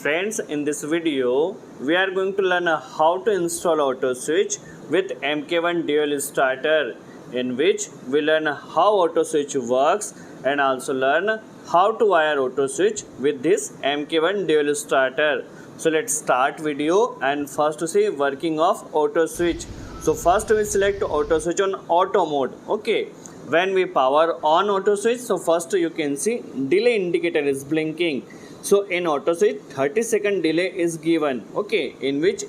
Friends, in this video, we are going to learn how to install Autoswitch with MK1 dual starter, in which we learn how Autoswitch works and also learn how to wire Autoswitch with this MK1 dual starter. So let's start video and first to see working of Autoswitch. So first we select Autoswitch on auto mode. Okay. When we power on Autoswitch, so first you can see delay indicator is blinking. So in Autoswitch 30-second delay is given, okay, in which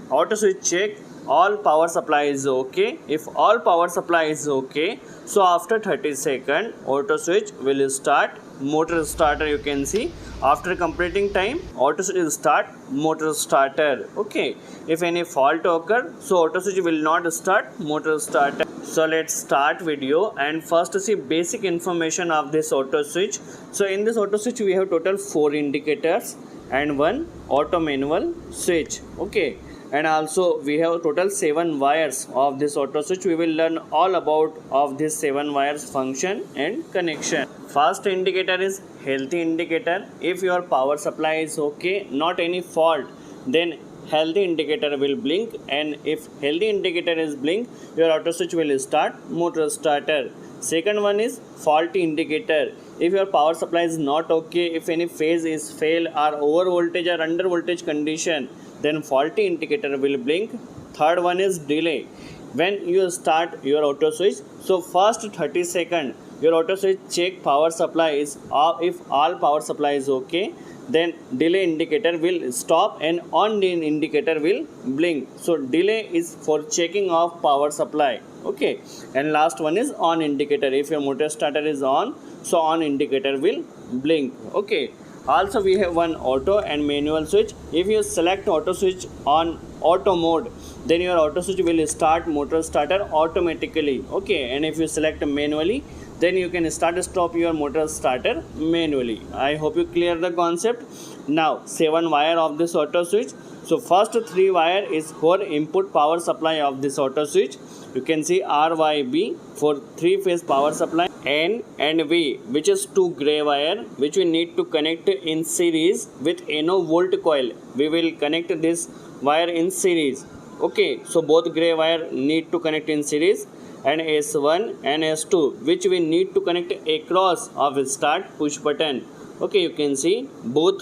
Autoswitch check all power supply is okay. If all power supply is okay, so after 30 seconds Autoswitch will start motor starter. You can see after completing time Autoswitch will start motor starter. Okay, if any fault occur, so Autoswitch will not start motor starter. So let's start video and first see basic information of this Autoswitch. So in this Autoswitch we have total 4 indicators and 1 auto manual switch. Okay, and also we have total 7 wires of this Autoswitch. We will learn all about of this 7 wires function and connection. First indicator is healthy indicator. If your power supply is okay, not any fault, then healthy indicator will blink, and if healthy indicator is blink, your Autoswitch will start motor starter. Second one is faulty indicator. If your power supply is not okay, if any phase is fail or over voltage or under voltage condition, then faulty indicator will blink. Third one is delay. When you start your Autoswitch, so first 30 seconds your Autoswitch check power supply is if all power supply is okay, then delay indicator will stop and on indicator will blink. So delay is for checking of power supply. Okay, and last one is on indicator. If your motor starter is on, so on indicator will blink. Okay, also we have one auto and manual switch. If you select auto switch on auto mode, then your Autoswitch will start motor starter automatically. Okay, and if you select manually, then you can stop your motor starter manually. I hope you clear the concept. Now 7 wire of this Autoswitch. So first 3 wire is for input power supply of this Autoswitch. You can see RYB for 3-phase power supply, N and V, which is 2 gray wire, which we need to connect in series with NO volt coil. We will connect this wire in series. Okay, so both gray wire need to connect in series, and S1 and S2, which we need to connect across of start push button. Okay, you can see both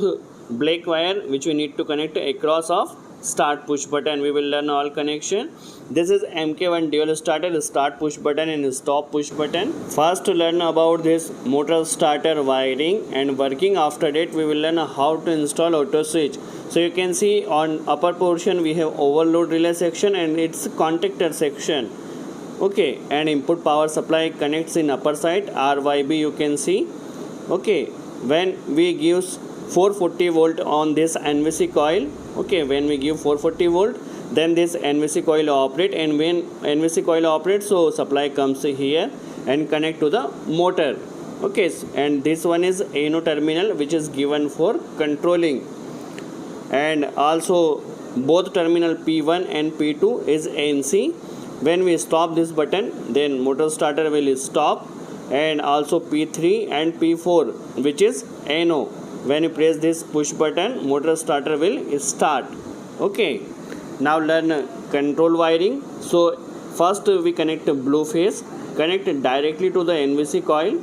black wire which we need to connect across of start push button. We will learn all connection. This is MK1 dual starter, start push button and stop push button. First to learn about this motor starter wiring and working. After that we will learn how to install Autoswitch. So you can see on upper portion we have overload relay section and its contactor section. Okay, and input power supply connects in upper side, RYB you can see. Okay, when we give 440 volt on this NVC coil, okay, when we give 440 volt, then this NVC coil operate, and when NVC coil operates, so supply comes here and connect to the motor. Okay, and this one is NO terminal which is given for controlling, and also both terminal P1 and P2 is NC. When we stop this button, then motor starter will stop, and also P3 and P4 which is NO. When you press this push button, motor starter will start. Okay, now learn control wiring. So first we connect blue phase, connect directly to the NVC coil,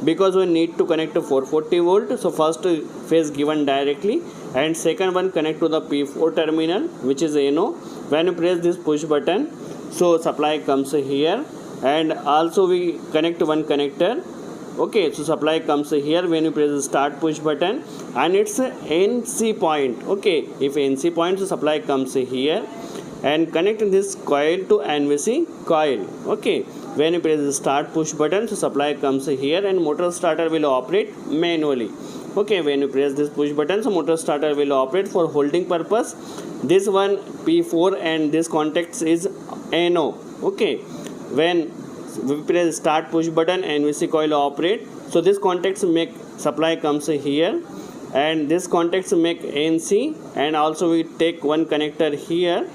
because we need to connect to 440 volt. So first phase given directly, and second one connect to the P4 terminal which is NO. When you press this push button, so supply comes here, and also we connect one connector. Okay, so supply comes here when you press the start push button, and it's a NC point. Okay, if NC point, so supply comes here and connect this coil to NVC coil. Okay, when you press the start push button, so supply comes here and motor starter will operate manually. Okay, when you press this push button, so motor starter will operate for holding purpose. This one P4 and this contacts is NO. Okay, when we press start push button, NVC coil operate. So this contacts make supply comes here, and this contacts make NC, and also we take one connector here.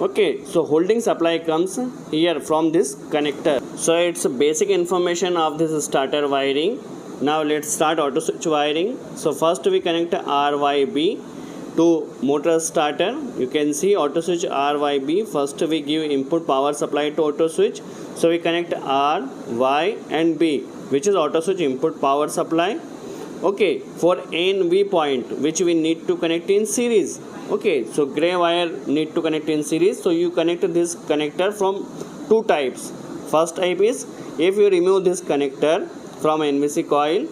Okay, so holding supply comes here from this connector. So it's basic information of this starter wiring. Now let's start auto switch wiring. So first we connect RYB to motor starter. You can see auto switch RYB. First we give input power supply to auto switch, so we connect R, Y and B, which is auto switch input power supply. Okay, for A and V point which we need to connect in series. Okay, so gray wire need to connect in series, so you connect this connector from two types. First type is, if you remove this connector from NVC coil,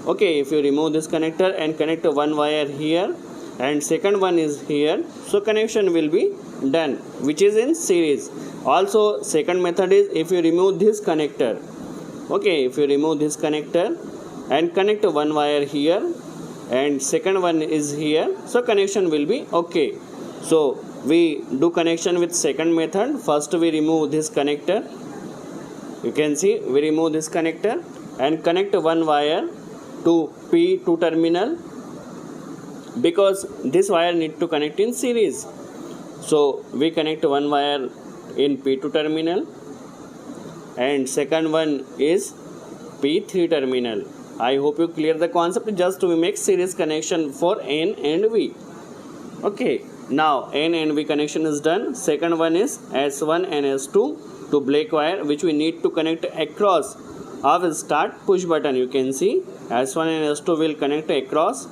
okay, if you remove this connector and connect one wire here and second one is here, so connection will be done, which is in series. Also second method is, if you remove this connector, okay, if you remove this connector and connect one wire here and second one is here, so connection will be okay. So we do connection with second method. First we remove this connector. You can see we remove this connector and connect one wire to P2 terminal, because this wire need to connect in series. So we connect one wire in P2 terminal and second one is P3 terminal. I hope you clear the concept. Just we make series connection for N and V. Okay, now N and V connection is done. Second one is S1 and S2 to black wire, which we need to connect across our start push button. You can see S1 and S2 will connect across.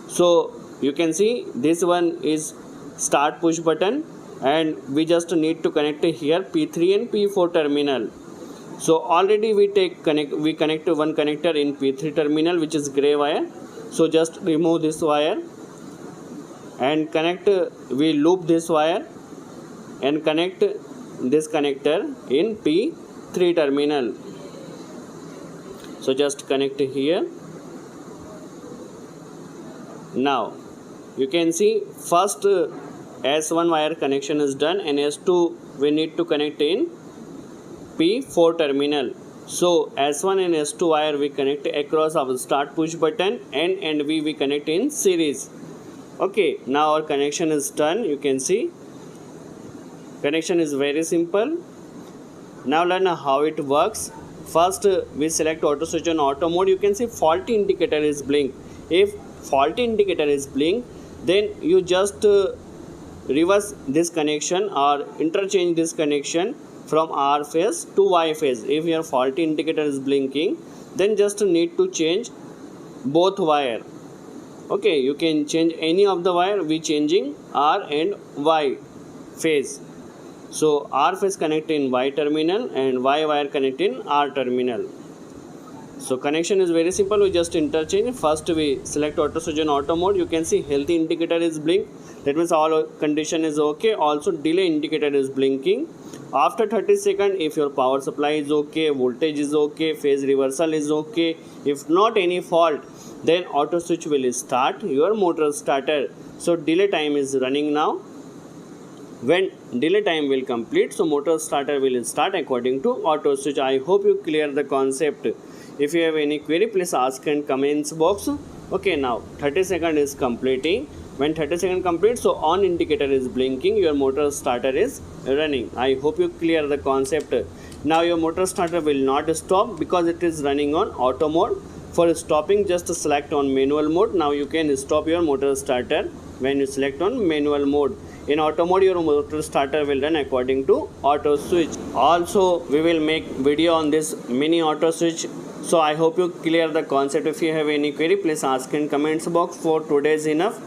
So you can see this one is start push button and we just need to connect here P3 and P4 terminal. So already we connect one connector in P3 terminal, which is gray wire. So just remove this wire and connect, we loop this wire and connect this connector in P3 terminal. So just connect here. Now you can see first S1 wire connection is done and S2 we need to connect in P4 terminal. So S1 and S2 wire we connect across our start push button, N and V we connect in series. Okay, now our connection is done. You can see connection is very simple. Now learn how it works. First we select auto switch on auto mode. You can see faulty indicator is blink. If faulty indicator is blink, then you just reverse this connection or interchange this connection from R phase to Y phase. If your faulty indicator is blinking, then just need to change both wire. Okay, you can change any of the wire. We changing R and Y phase. So R phase connect in Y terminal and Y wire connect in R terminal. So connection is very simple. We just interchange. First we select auto switch on auto mode. You can see healthy indicator is blink. That means all condition is okay. Also delay indicator is blinking. After 30 seconds, if your power supply is okay, voltage is okay, phase reversal is okay, if not any fault, then auto switch will start your motor starter. So delay time is running now. When delay time will complete, so motor starter will start according to auto switch. I hope you clear the concept. If you have any query, please ask in comments box. Okay, now 30 seconds is completing. When 30 seconds complete, so on indicator is blinking, your motor starter is running. I hope you clear the concept. Now your motor starter will not stop because it is running on auto mode. For stopping, just select on manual mode. Now you can stop your motor starter when you select on manual mode. In auto mode, your motor starter will run according to auto switch. Also, we will make video on this mini auto switch. So I hope you clear the concept. If you have any query, please ask in comments box. For today is enough.